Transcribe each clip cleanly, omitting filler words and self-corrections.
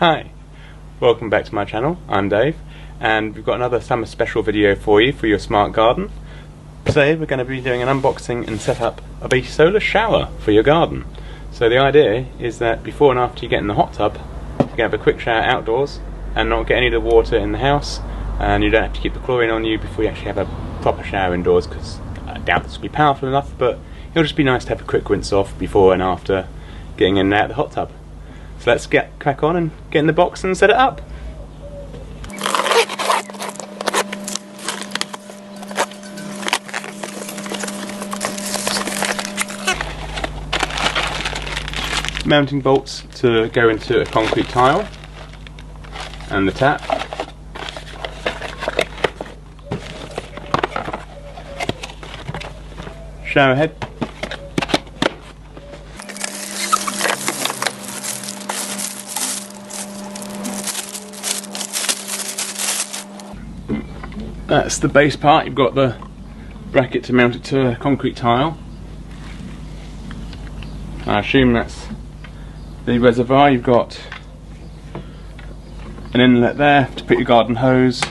Hi, welcome back to my channel. I'm Dave, and we've got another summer special video for you for your smart garden. Today we're going to be doing an unboxing and setup of a solar shower for your garden. So the idea is that before and after you get in the hot tub, you can have a quick shower outdoors and not get any of the water in the house, and you don't have to keep the chlorine on you before you actually have a proper shower indoors, because I doubt this will be powerful enough, but it'll just be nice to have a quick rinse off before and after getting in and out of the hot tub. So let's get crack on and get in the box and set it up. Mounting bolts to go into a concrete tile and the tap. Shower head. That's the base part. You've got the bracket to mount it to a concrete tile. I assume that's the reservoir. You've got an inlet there to put your garden hose,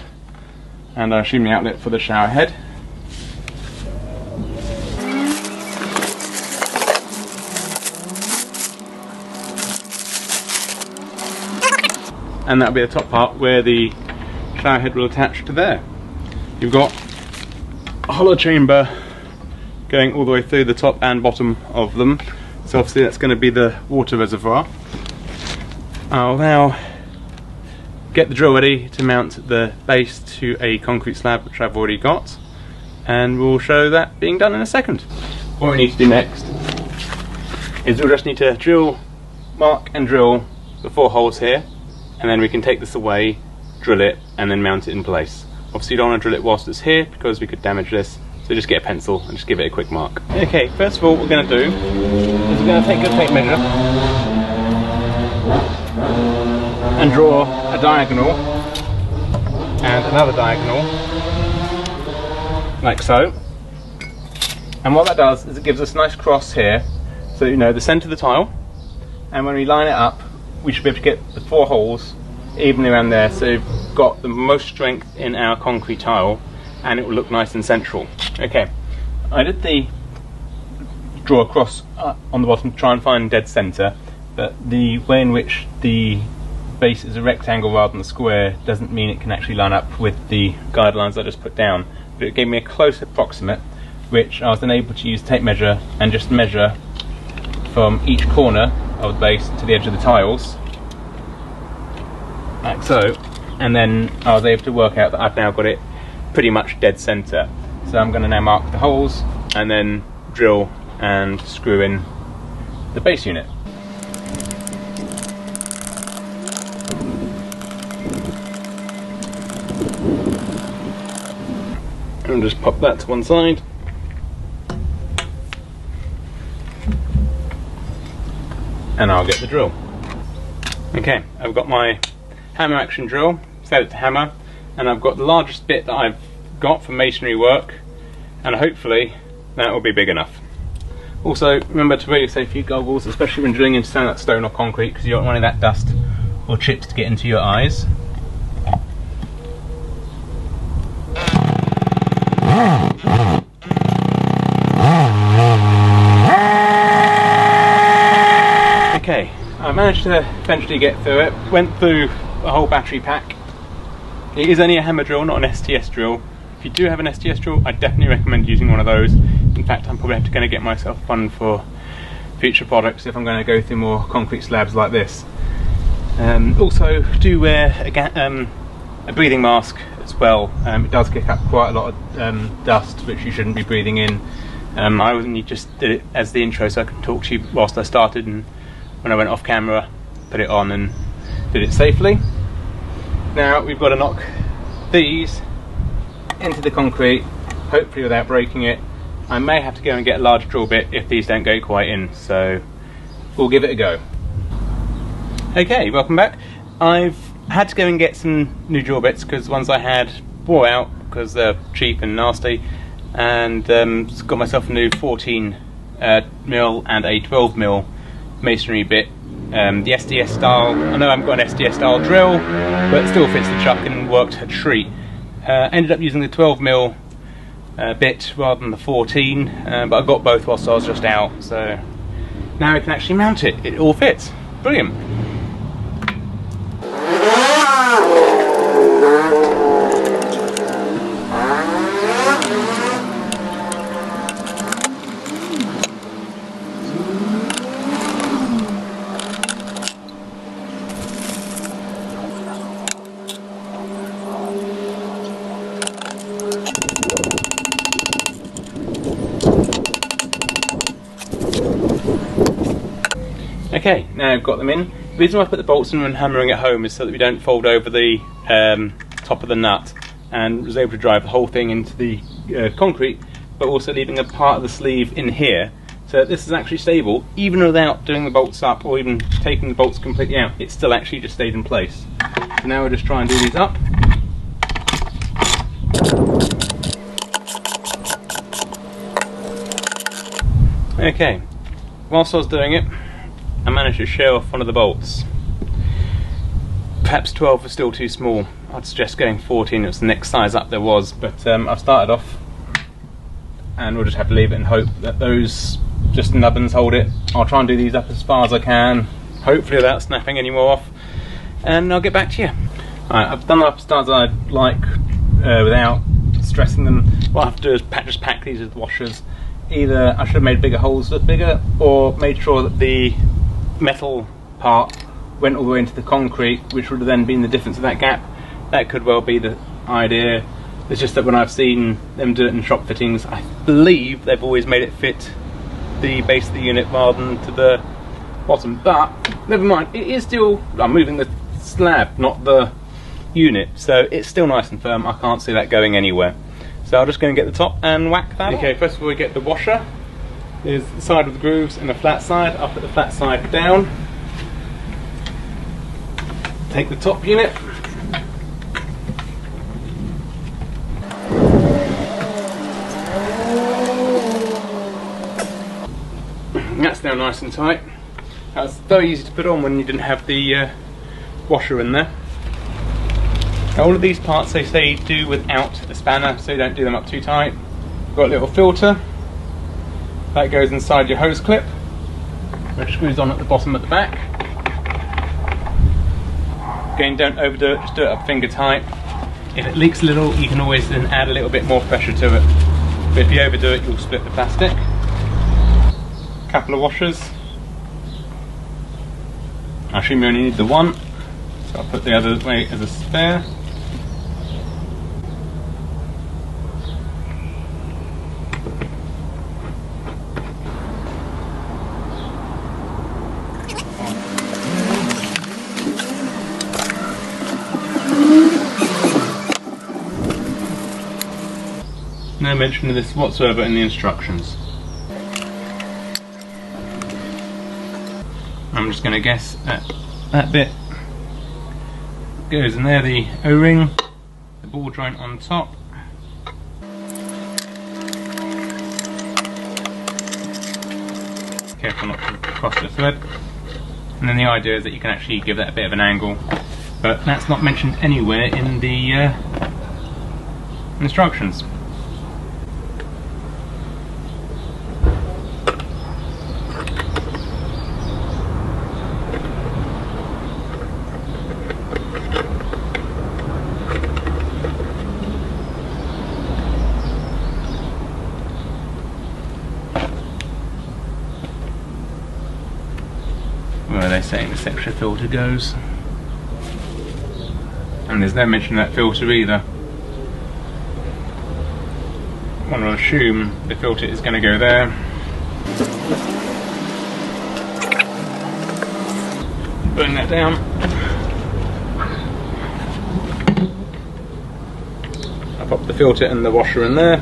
and I assume the outlet for the shower head. And that'll be the top part where the shower head will attach to there. You've got a hollow chamber going all the way through the top and bottom of them, so obviously that's going to be the water reservoir. I'll now get the drill ready to mount the base to a concrete slab, which I've already got, and we'll show that being done in a second. What we need to do next is we'll just need to mark and drill the 4 holes here, and then we can take this away, drill it, and then mount it in place. Obviously you don't want to drill it whilst it's here because we could damage this, so just get a pencil and just give it a quick mark. Okay, first of all what we're going to do is we're going to take a tape measure and draw a diagonal and another diagonal, like so. And what that does is it gives us a nice cross here, so you know the centre of the tile, and when we line it up we should be able to get the 4 holes evenly around there, so we've got the most strength in our concrete tile and it will look nice and central. Okay, I did draw a cross on the bottom to try and find dead centre, but the way in which the base is a rectangle rather than a square doesn't mean it can actually line up with the guidelines I just put down, but it gave me a close approximate, which I was then able to use tape measure and just measure from each corner of the base to the edge of the tiles, like so, and then I was able to work out that I've now got it pretty much dead centre. So I'm going to now mark the holes and then drill and screw in the base unit. And just pop that to one side. And I'll get the drill. Okay, I've got my hammer action drill, set it to hammer, and I've got the largest bit that I've got for masonry work, and hopefully that will be big enough. Also remember to wear your safety goggles, especially when drilling into stone or concrete, because you don't want any of that dust or chips to get into your eyes. Okay, I managed to eventually get through it, went through a whole battery pack. It is only a hammer drill, not an STS drill. If you do have an STS drill, I definitely recommend using one of those. In fact, I'm probably going to get myself one for future products if I'm going to go through more concrete slabs like this. Also, do wear a breathing mask as well. It does kick up quite a lot of dust, which you shouldn't be breathing in. I only just did it as the intro so I could talk to you whilst I started, and when I went off camera, put it on and did it safely. Now we've got to knock these into the concrete, hopefully without breaking it. I may have to go and get a large drill bit if these don't go quite in, so we'll give it a go. Okay, welcome back. I've had to go and get some new drill bits because the ones I had wore out because they're cheap and nasty, and got myself a new 14 mil and a 12 mil masonry bit the SDS style. I know I haven't got an SDS style drill, but it still fits the chuck and worked a treat. Ended up using the 12mm bit rather than the 14, but I got both whilst I was just out, so now I can actually mount it. It all fits. Brilliant. Okay, now I've got them in. The reason why I put the bolts in when hammering at home is so that we don't fold over the top of the nut, and was able to drive the whole thing into the concrete, but also leaving a part of the sleeve in here, so that this is actually stable, even without doing the bolts up or even taking the bolts completely out. It still actually just stayed in place. So now we'll just try and do these up. Okay, whilst I was doing it, I managed to shear off one of the bolts. Perhaps 12 was still too small. I'd suggest going 14, it was the next size up there was, but I've started off and we'll just have to leave it and hope that those just nubbins hold it. I'll try and do these up as far as I can, hopefully without snapping any more off, and I'll get back to you. Alright, I've done the up as far as I like without stressing them. What I have to do is just pack these with washers. Either I should have made bigger holes look bigger, or made sure that the metal part went all the way into the concrete, which would have then been the difference of that gap. That could well be the idea. It's just that when I've seen them do it in shop fittings, I believe they've always made it fit the base of the unit rather than to the bottom. But never mind, it is still, I'm moving the slab, not the unit, so it's still nice and firm. I can't see that going anywhere. So I'm just going to get the top and whack that. Okay, first of all we get the washer. There's the side with the grooves and the flat side. I'll put the flat side down. Take the top unit. That's now nice and tight. That's very easy to put on when you didn't have the washer in there. All of these parts they say do without a spanner, so you don't do them up too tight. We've got a little filter that goes inside your hose clip, which screws on at the bottom at the back. Again, don't overdo it, just do it up finger tight. If it leaks a little, you can always then add a little bit more pressure to it. But if you overdo it, you'll split the plastic. A couple of washers. I assume you only need the one, so I'll put the other way as a spare. No mention of this whatsoever in the instructions. I'm just going to guess that bit goes in there, the O-ring, the ball joint on top. Careful not to cross the thread. And then the idea is that you can actually give that a bit of an angle, but that's not mentioned anywhere in the instructions. Where are they saying this extra filter goes? And there's no mention of that filter either. One will assume the filter is going to go there. Putting that down. I'll pop the filter and the washer in there,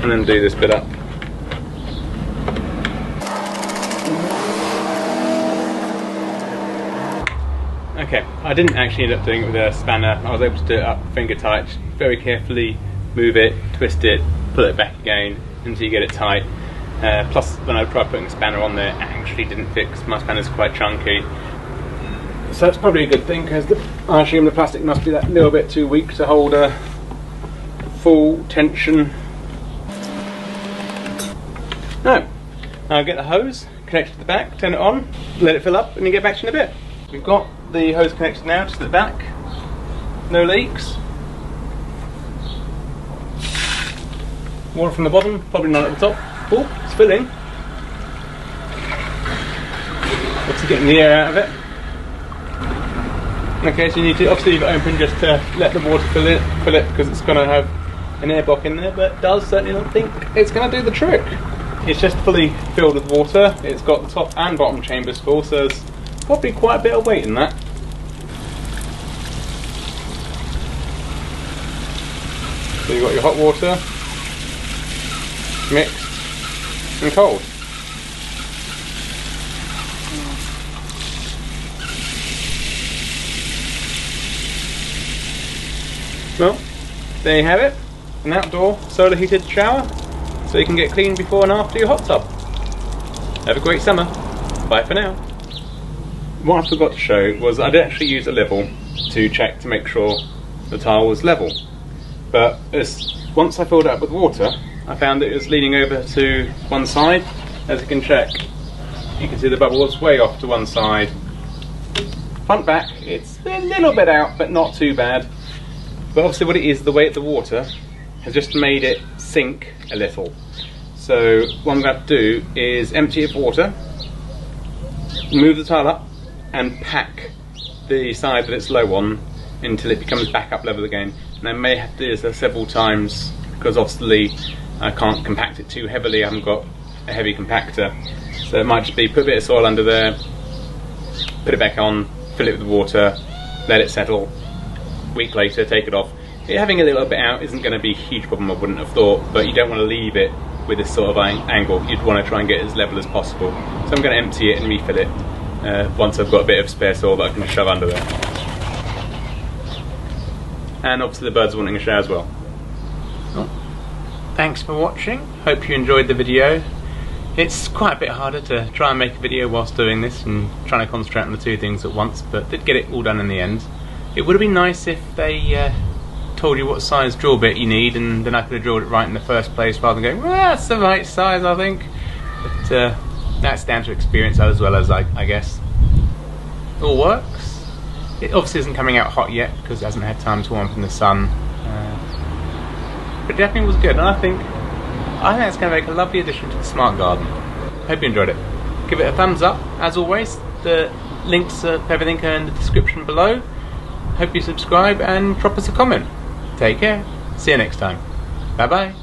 and then do this bit up. Okay, I didn't actually end up doing it with a spanner. I was able to do it up finger tight, very carefully move it, twist it, pull it back again until you get it tight. Plus, when I tried putting a spanner on there, it actually didn't fix. My spanner's quite chunky. So it's probably a good thing, because I assume the plastic must be that little bit too weak to hold a full tension. No. Now get the hose, connect it to the back, turn it on, let it fill up, and you get back to you in a bit. We've got the hose connected now to the back. No leaks. Water from the bottom, probably none at the top. Oh, it's filling. Obviously getting the air out of it. Okay, so you need to obviously leave it open just to let the water fill it because it's going to have an air block in there, but it does certainly not think it's going to do the trick. It's just fully filled with water. It's got the top and bottom chambers full, so there's probably quite a bit of weight in that. So you've got your hot water, mixed and cold. Well, there you have it, an outdoor solar heated shower, so you can get clean before and after your hot tub. Have a great summer. Bye for now. What I forgot to show was I did actually use a level to check to make sure the tile was level. But once I filled it up with water, I found that it was leaning over to one side. As you can check, you can see the bubbles way off to one side. Front back, it's a little bit out, but not too bad. But obviously what it is, the weight of the water has just made it sink a little. So what I'm going to do is empty it of water, move the tile up, and pack the side that it's low on until it becomes back up level again. And I may have to do this several times because obviously I can't compact it too heavily. I haven't got a heavy compactor, so it might just be put a bit of soil under there, put it back on, fill it with water, let it settle. A week later, take it off. Having a little bit out isn't going to be a huge problem, I wouldn't have thought, but you don't want to leave it with this sort of angle. You'd want to try and get it as level as possible. So I'm going to empty it and refill it once I've got a bit of spare soil that I can shove under there. And obviously the birds are wanting a shower as well. Well, thanks for watching. Hope you enjoyed the video. It's quite a bit harder to try and make a video whilst doing this and trying to concentrate on the two things at once, but did get it all done in the end. It would have been nice if they told you what size drill bit you need, and then I could have drilled it right in the first place rather than going, well, that's the right size, I think. But that's down to experience as well as I guess. It all works. It obviously isn't coming out hot yet because it hasn't had time to warm up in the sun. But it definitely was good, and I think that's going to make a lovely addition to the smart garden. Hope you enjoyed it. Give it a thumbs up, as always. The links of everything are in the description below. Hope you subscribe and drop us a comment. Take care. See you next time. Bye bye.